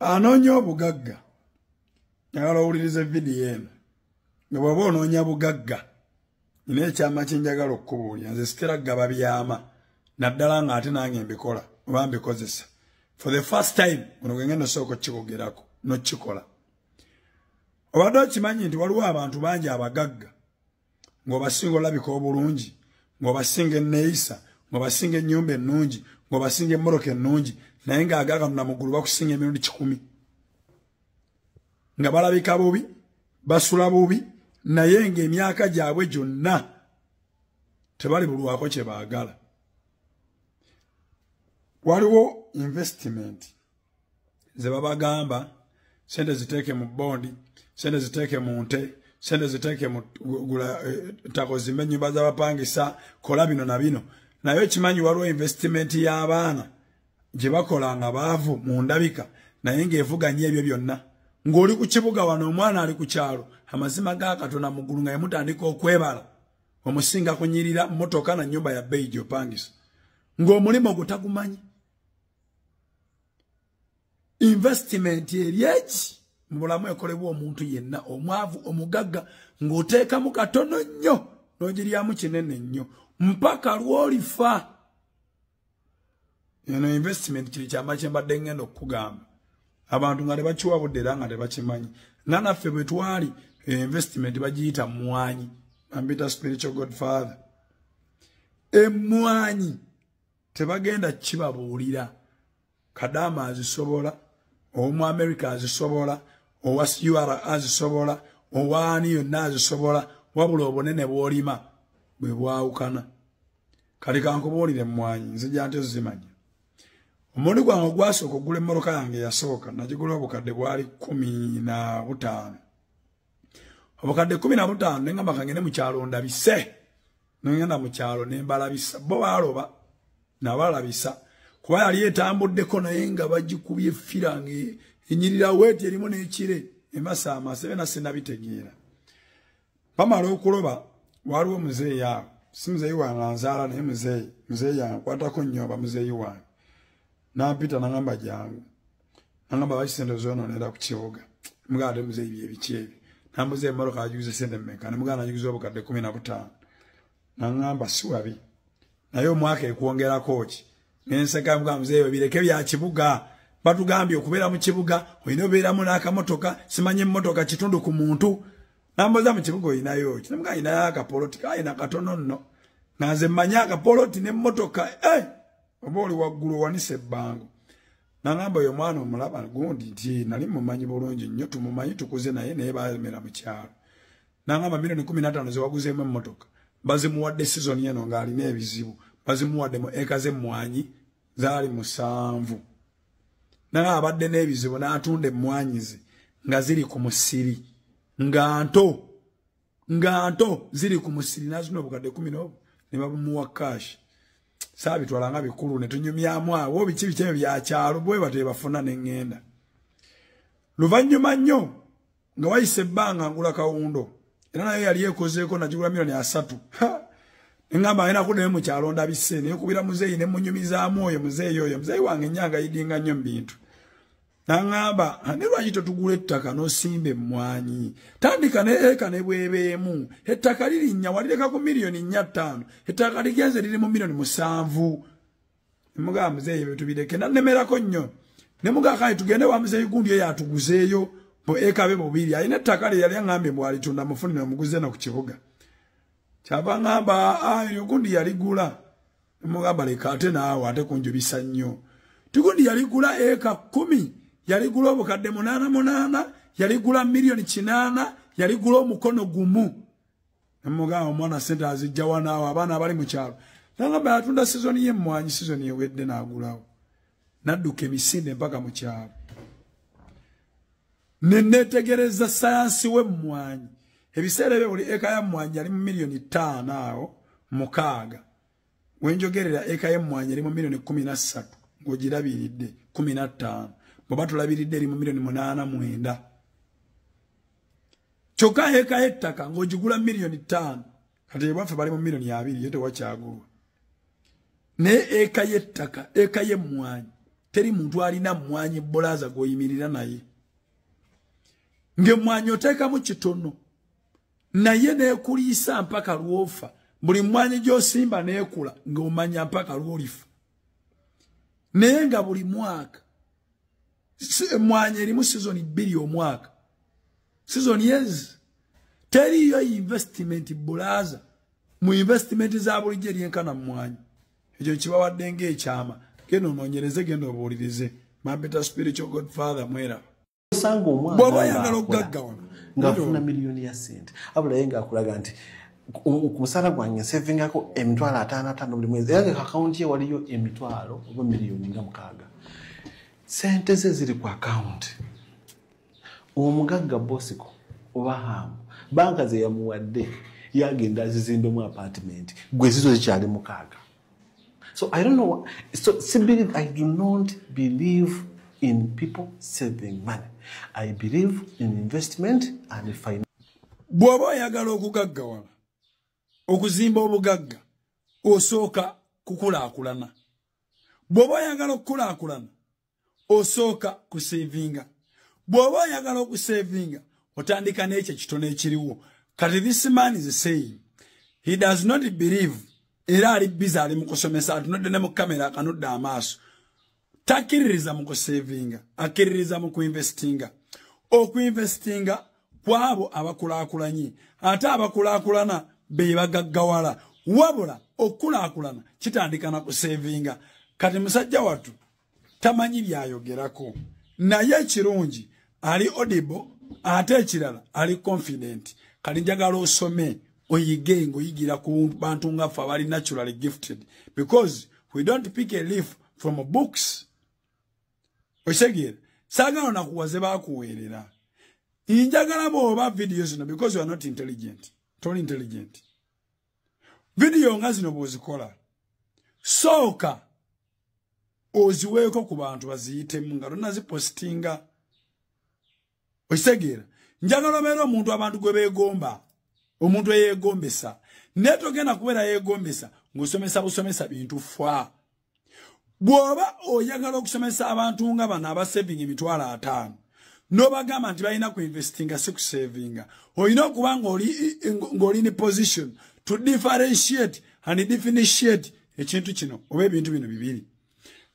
Anonyo bugagga. Nyagala owuliriza video eno. Nga bw'oba onoonya bugagga. Nina ekyama kye njagala okubuulira. Nze sitera gaba byama. Naddala ng'ate nange mbikola. Oba mbikozesa. For the first time, ono gwe ngenda sooka okukikogerako. N'okikola. Obadde okimanyi nti waliwo abantu bangi abagagga. Ng'obasinga olabika obulungi. Ng'obasinga enneeyisa. Ng'obasinga ennyumba ennungi. Ng'obasinga emmoloka ennungi. Naye ng'agagga namugulu bakusinga emirundi 10. Nga balabika bubi, basula bubi, naye ng'emyaka gyabwe gyonna tebali bulwako kye baagala. Waliwo investment ze babagamba sente ziteeke mu bondi, sente ziteeke mu nte, sente ziteeke mu gula ttako zimbe ennyumba z'abapangisa, kola bino na bino. Naye okimanyi waliwo investment y'abaana gye bakola nga baavu mu ndabika naye ng'evuganya ebyo byonna. Ng'oli ku kibuga wano omwana ali ku kyalo amazima ga Katonda muggulu nga yamutandika okwebala omusinga kunyirira mmotoka na nnyumba ya bbeeyi gy'opangisa ng'omulimu gutagumanyi. Investment eryeki mu bulamu ekolebwa omuntu yenna omwavu omugagga ng'oteekamu katono nnyo n'ogiryamu kinene nnyo mpaka lw'olifa. Eno investment kiri kyama kye mbadde ngenda okukugamba. Abantu nga tebakiwabudde era nga tebakimanyi. Nga naffe bwe twali investment bagiyita mmwanyi. Ambita spiritual godfather. Emmwanyi tebagenda kibabuulira. Kadama azisobola, omu America azisobola, owa UR azisobola, owaani yonna azisobola, wabula obunene bw'olima bwe bwawukana. Kale kankubuulire emmwanyi nzija nte zimanya. Omundi gwange ogwasooka okugula emmoloka yange yasooka nagigula obukadde bwali 15. Obukadde 15 ne ngamba kangende mu kyalo ndabise. Nengenda mu kyalo ne mbalabisa. Bo baaloba nabalabisa. Kuba yali etambuddeko naye nga bagikubye firange enyirira weeti erimu n'ekire emasa amasebe na sinabitegeera. Bamala okuloba waliwo muzeeyi awo. Si muzeeyi wange anzaala naye muzeeyi yankwatako nnyo aba muzeeyi wange. Nampita nangamba jangu. Nangamba baki sente zonoonera ku kibuga. Mugade muzeeyi bye biki ebyo. Nambuze emmoloka ajuze sente mmeka. Ne muganda ajuze obukadde 15. Nangamba si wabi. Naye omwaka ekwongerako ki. Nenseka mugamba muzeeyi bireke bya kibuga. Batugambye okubeera mu kibuga olina obeeramu n'akamotoka simanye emmotoka kitundu ku muntu. Nambuza mu kibuga olinayo ki. Namugamba olinayo akapoloti kayina katono nno. Nanze mmanya akapoloti n'emmotoka. Oba oli waggulu wanise ebbango. Nangamba oyo mwana omulaba gundi nti nali mumanyi bulungi nnyo tumumanyi tukuze naye baamera mu kyalo. Nangamba milioni 15 ze waguzeemu emmotoka. Bazimuwadde season eno ng'alina ebizibu. Bazimuwadde mu eka z'emmwanyi zaali 7. Nangamba abadde n'ebizibu n'atunda emmwanyi ze nga ziri ku musiri. Nga nto ziri ku musiri n'azina obukadde 10 ne bamuwa cash. Saabitwala nga bikulu ne tunyumyamu awo biki biki bya kyalo bwe bate bafuna n'engenda. Luvannyuma nnyo nga wayise ebbanga ngula kawundo. Era nayo yali ekozeeko nagigula milioni 3. Engamba ayina kuddayo mu kyalo ndabise naye kubira muzeeyi ne munyumizaamu oyo muzeeyi wange ennyanga yidinga nnyo mu bintu. Nangamba ne lwaki totugula ettaka n'osimba emmwanyi. Tandika ne eka ne bwebeemu. Ettaka lirinnya walireka ku milioni 4-5. Ettaka ligenze liri mu milioni 7. Mugamba muzeeyi bwe tubireke nannemerako nnyo. Ne mugamba tugende wa muzeeyi gundi eyo atuguzeeyo bo eka be 2. Ayina ettaka lye yali aŋŋambye bw'alitunda mufunire omuguze no ku kibuga. Kyava ngamba eryo gundi yaligula. Mugamba leka ate naawe ate kunjubisa nnyo. Tugundi yaligula eka 10. Yaligula obukadde 8, yaligula milioni 8, yaligula omukono gumu. Mugamba omwana sente azijja wanaawo abaana abali mu kyalo. Nangamba yatunda season y'emmwanyi season ewedde n'agulawo. Nadduka emisinde mpaka mu kyalo. Ne neetegereza sayansi w'emmwanyi. Ebiseera ebyo buli eka y'emmwanyi yali mu milioni 5 awo 6. Wenjogerera eka y'emmwanyi eri mu milioni 13 ng'ogirabiridde 15. Bw'oba tulabiridde eri mu milioni 8-9. Kyokka eka y'ettaka ng'ogigula milioni 5. Kati bwaffe bali mu milioni 2 ye tewakyagulwa. Ne eka y'ettaka eka y'emmwanyi teri muntu alina mmwanyi bolaza goyimirira naye nge mmwanyi oteekamu kitono naye neekuliisa mpaka lwofa buli mmwanyi gy'osimba neekula ng'omanya mpaka lwolifa naye nga buli mwaka mmwanyi erimu sizoni 2 omwaka sizoni ezi teriyo investment bolaza mu investment za bulijjo eryenkana mmwanyi ekyo kibawadde ng'ekyama genda onoonyereze genda obuulirize my better spiritual godfather mwera osanga omwana bw'oba oyagala okugaggawana ng'afuna miliyoni ya sente abulaye ng'akulaga nti ku musala gwange nsevingako emitwalo 5 buli mwezi era akawunti ye waliyo emitwalo oba miliyoni nga 6 sente ze ziri ku akawunti omugagga bosiko oba hamu banka ze yamuwadde yagenda azizimbemu apartment gwe zizo zikyali 6. So I don't know. So simply, I do not believe in people saving money. I believe in investment and finance. Bw'oba oyagala okugaggawala okuzimba obugagga osooka kukulaakulana. Bw'oba oyagala okukulaakulana osooka kusevinga. Bw'oba oyagala okusevinga otandika n'ekyo kitono ekiriwo. Kati this man is saying he does not believe era ali busy ali mukusomesa atunodde ne mu kamera akanudde amaaso takiririza mu kusevinga akiririza mu kuinvestinga okuinvestinga kwabo abakulaakulanye ate abakulaakulana be bagaggawala wabula okulaakulana kitandika na kusevinga kati musajja wattu tamanyi byayogerako naye ekirungi ali audible ate ekirala ali confident kali njagala osome oyige ngoyigira ku bantu nga fa bali naturally gifted because we don't pick a leaf from books osegere sagano na kuwaze bakuwerera injagala boba videos no because you are not intelligent totally intelligent video nga zino bozikola soka oziweko ku bantu baziyite munga rona zipostinga osegere njagala mero omuntu abantu gwe begomba omuntu eyegombesa neto gena kuwera yegombesa ngosomesa busomesa bintu fwa bwoba oyagala okusomesa abantu nga bana aba saving emitwalo 5 no bagamba nti balina ku investinga si ku savinga oyina okuba ng'oli ni position to differentiate and differentiate ekintu kino oba ebintu bino bibiri.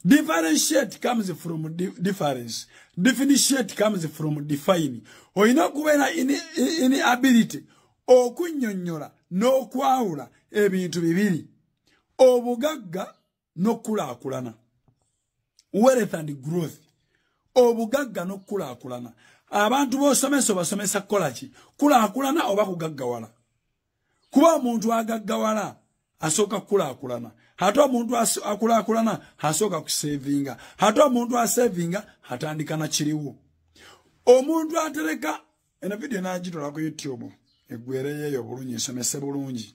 Differentiate comes from difference. Differentiate comes from define. Oyina kubeera in ability okunyonnyola n'okwawula ebintu bibiri obugagga n'okulaakulana wealth and growth obugagga n'okulaakulana abantu b'osomesa basomesa kukola ki kulaakulana oba kugaggawala kuba omuntu agaggawala asooka kulaakulana ate omuntu akulaakulana asooka kusevinga ate omuntu asevinga atandika na kiriwo omuntu atereka ena video n'agitola ku YouTube egwereyeyo bulungi nsomese bulungi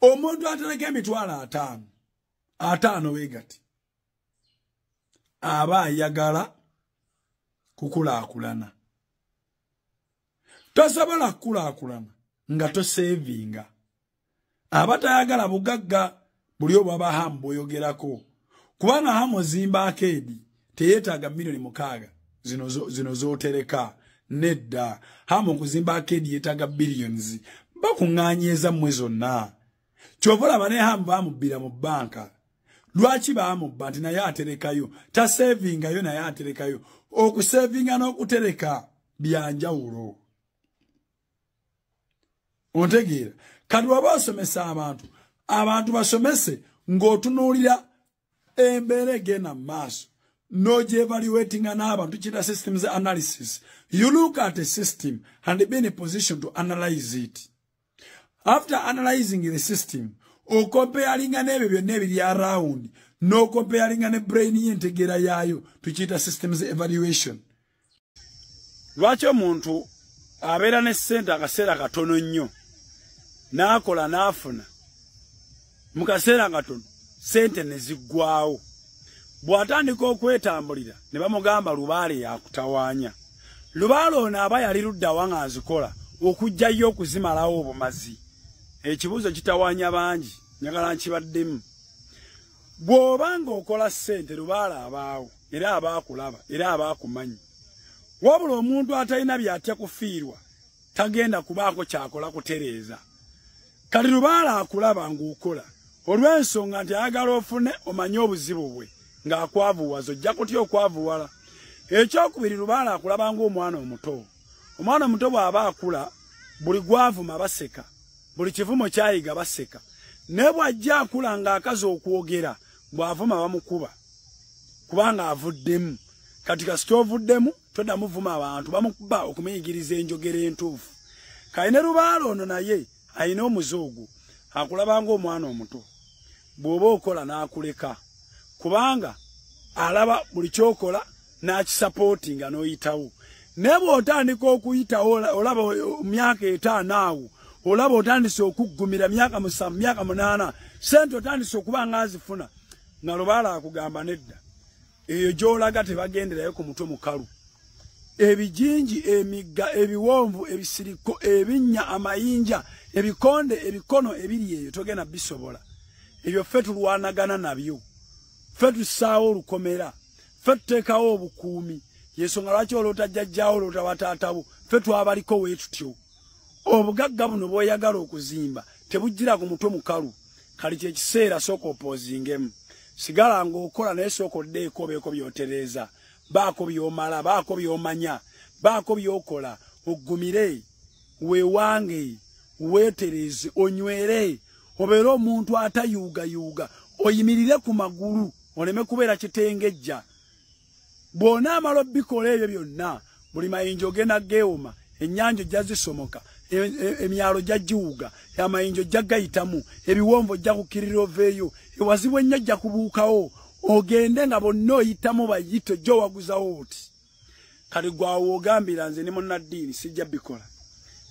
omuntu atereka emitwalo 5 wegati aba ayagala kukulaakulana tosobola kukulaakulana nga tosevinga aba tayagala bugagga buli obo abahamu boyogerako kubanga hamu zimba akedi teyeetaaga milioni 6 zino zootereka nedda hamu kuzimba akedi yeetaaga billions bakuŋŋaanyeeza mmwe zonna kyovola bane hamu baamubbira mu banka lwaki baamubba nti naye aterekayo tasevingayo naye aterekayo okusevinga n'okutereka byanjawulo ontegeera kati waba osomesa abantu basomese ng'otunuulira embeera egenda mu maaso n'ogyevaluatinga n'abantu kiyita systems analysis. You look at a system and be in a position to analyze it. After analyzing the system, o comparinga n'ebyo byonna ebiri around, no comparinga ne brain y'entegeera yaayo tukiyita systems evaluation. Lwaki omuntu abeera ne ssente akaseera katono nnyo n'akola n'afuna mu kaseera katono ssente ne ziggwawo bw'atandika okwetambulira ne bamugamba lubaale yakutawaanya lubaale ono aba yali luddawa ng'azikola okujjayo okuzimalawo obumazi ekibuuzo kitawaanya bangi njagala nkibaddemu bw'oba ng'okola ssente lubaale abaawo era abakulaba era abakumanyi wabula omuntu atalina byatya kufiirwa tagenda kubaako kyakola kutereeza kati Lubaale akulaba ng'okola olw'ensonga nti ayagala ofune omanye obuzibu bwe ng'akwavuwaza ojja kutya okwavuwala ekyokubiri Lubaale akulaba ng'omwana omuto omwana omuto bw'aba akula buli gwavuma baseka buli kivumo kyayiga baseka ne bw'ajja akula ng'akazi okwogera bw'avuma bamukuba kubanga avuddemu kati kasita ovuddemu toddamu vuma abantu bamukuba okumuyigiriza enjogera entuufu kayine Lubaale ono naye ayina omuzoogo akulaba ng'omwana omuto bw'oba okola n'akuleka kubanga alaba buli kyokola n'akisapootinga n'oyitawo ne bw'otandika okuyitawo olaba myaka 5 awo olaba otandise okuggumira myaka 7 myaka 8 sente otandise okuba ng'azifuna nga Lubaale akugamba nedda eyo gy'olaga tebagenderayo ku mutwe mukalu ebijinji emigga ebiwonvu ebisiriko ebinnya amayinja ebikonde ebikono ebiri eyo togenda bisobola ebyo ffe tulwanagana nabyo ffe tusaawo olukomera ffe tuteekawo obukuumi yensonga lwaki olota jjajjaawo olota bataatabo ffe twabaliko weetutyo obugagga buno bw'oyagala okuzimba tebujjira ku mutwe mukalu kali kyekiseera sooka opoozingemu sigala ng'okola naye sooka oddeeko beeko byotereeza baako by'omala baako by'omanya baako by'okola oggumire weewange weetereze onywere obeere omuntu atayuugayuuga oyimirire ku magulu oleme kubeera kitengejja bw'ona amala obbikola ebyo byonna buli mayinja ogenda geewuma ennyanja ojja zisomoka emyalo ojja giwuga amayinja ojja gayitamu ebiwonvu ojja kukkirira oveeyo ewazibu ennyo ojja kubuukawo ogende nga bonna oyitamu bayito jjo waguzawo oti kali gwawe ogambira nze ni munnaddiini sijja bikola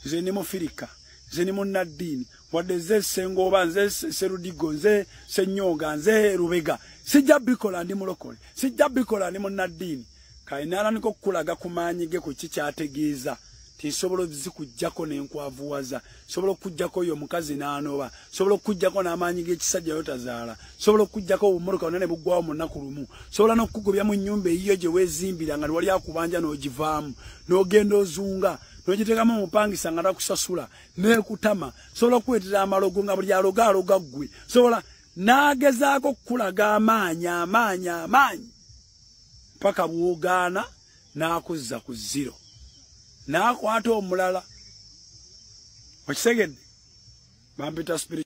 nze ni mufirika nze ni munnaddiini wadde nze Ssengoba nze Serudigo nze Ssennyonga nze Rubega sijja bikola ndi mulokole sijja bikola ndi munnaddiini kayinaala niko okukulaga ku maanyi ge ku kikyategeeza tisobola zikujjako n'enkwavuwaza sobola okujjako oyo omukazi n'anoba sobola okujjako n'amaanyi g'ekisajja yotazaala sobola okujjako obumuruka onene buggwawo mu nnaku lumu sobola n'okukugobya mu nnyumba eyiyo gye weezimbira nga wali akubanja n'ogivaamu n'ogenda ozunga n'ogiteekamu omupangisa nga takusasula n'ekutama sobola okuweetera amalogo nga buli aloga ggwe sobola n'agezaako okukulaga amaanyi paka bw'ogaana n'akuzza ku zero n'akwata omulala okisegedde bampita spirit